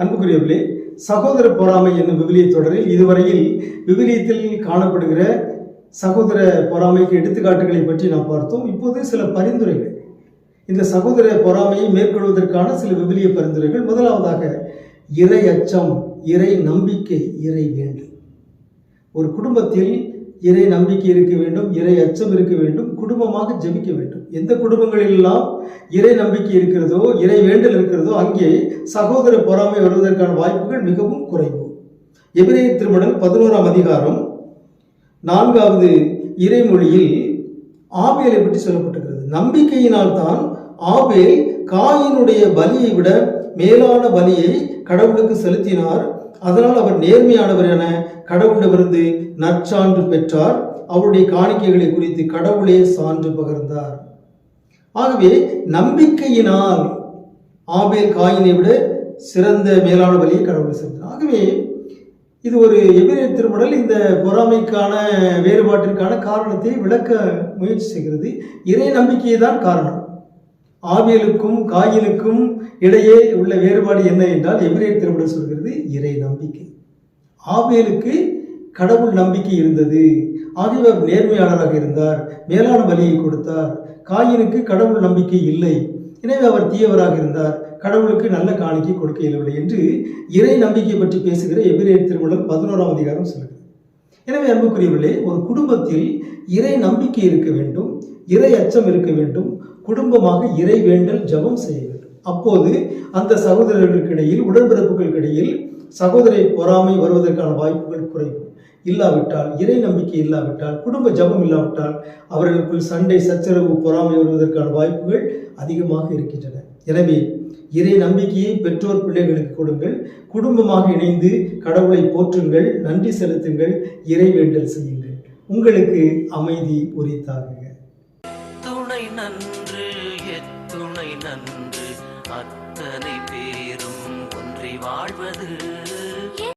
அன்புக்குரியவர்களே, சகோதர பொறாமை என்னும் விவிலிய தொடரில் இதுவரையில் விவிலியத்தில் காணப்படுகிற சகோதர பொறாமைக்கு எடுத்துக்காட்டுகளை பற்றி நாம் பார்த்தோம். இப்போது சில பரிந்துரைகள், இந்த சகோதர பொறாமையை மேற்கொள்வதற்கான சில விவிலிய பரிந்துரைகள். முதலாவதாக, இறை அச்சம், இறை நம்பிக்கை, இறை வேண்டல். ஒரு குடும்பத்தில் இறை நம்பிக்கை இருக்க வேண்டும், இறை அச்சம் இருக்க வேண்டும், குடும்பமாக ஜெபிக்க வேண்டும். எந்த குடும்பங்களிலெல்லாம் இறை நம்பிக்கை இருக்கிறதோ, இறை வேண்டல் இருக்கிறதோ, அங்கே சகோதர பொறாமை வருவதற்கான வாய்ப்புகள் மிகவும் குறைவு. எபிரேயர் திருமடல் 11ஆம் அதிகாரம் 4வது இறைமொழியில் ஆபேலை பற்றி சொல்லப்பட்டிருக்கிறது. நம்பிக்கையினால் தான் ஆபேல் காயினுடைய பலியை விட மேலான பலியை கடவுளுக்கு செலுத்தினார். அதனால் அவர் நேர்மையானவர் என கடவுளிடமிருந்து நற்சான்று பெற்றார். அவருடைய காணிக்கைகளை குறித்து கடவுளே சான்று பகர்ந்தார். ஆகவே நம்பிக்கையினால் ஆபேல் காயினை விட சிறந்த மேலான பலியை கடவுளை செலுத்தினார். ஆகவே இது ஒரு எபிரேயர் திருமடல் இந்த பொறாமைக்கான வேறுபாட்டிற்கான காரணத்தை விளக்க முயற்சி செய்கிறது. இறை நம்பிக்கையே தான் காரணம். ஆபேலுக்கும் காயினுக்கும் இடையே உள்ள வேறுபாடு என்ன என்றால், எபிரேயர் திருமடல் சொல்கிறது இறை நம்பிக்கை. ஆபேலுக்கு கடவுள் நம்பிக்கை இருந்தது, ஆகவே அவர் நேர்மையாளராக இருந்தார், மேலான பலியை கொடுத்தார். காயினுக்கு கடவுள் நம்பிக்கை இல்லை, எனவே அவர் தீயவராக இருந்தார், கடவுளுக்கு நல்ல காணிக்கை கொடுக்க இயலவில்லை என்று இறை நம்பிக்கை பற்றி பேசுகிற எபிரேயர் திருமடல் 11ஆம் அதிகாரம் சொல்கிறது. எனவே அன்புக்குரியவர்களே, ஒரு குடும்பத்தில் இறை நம்பிக்கை இருக்க வேண்டும், இறை அச்சம் இருக்க வேண்டும், குடும்பமாக இறை வேண்டல் ஜெபம் செய்ய வேண்டும். அப்போது அந்த சகோதரர்களுக்கு இடையில், உடன்பிறப்புகளுக்கு இடையில் சகோதர பொறாமை வருவதற்கான வாய்ப்புகள் குறைவு. இல்லாவிட்டால், இறை நம்பிக்கை இல்லாவிட்டால், குடும்ப ஜெபம் இல்லாவிட்டால் அவர்களுக்குள் சண்டை, சச்சரவு, பொறாமை வருவதற்கான வாய்ப்புகள் அதிகமாக இருக்கின்றன. எனவே இறை நம்பிக்கையை பெற்றோர் பிள்ளைகளுக்கு கொடுங்கள். குடும்பமாக இணைந்து கடவுளை போற்றுங்கள், நன்றி செலுத்துங்கள், இறை வேண்டல் செய்யுங்கள். உங்களுக்கு அமைதி உரித்தாகுக. துணை நன்று எத்துணை நன்று, அத்தனை பேரும் ஒன்றி வாழ்வது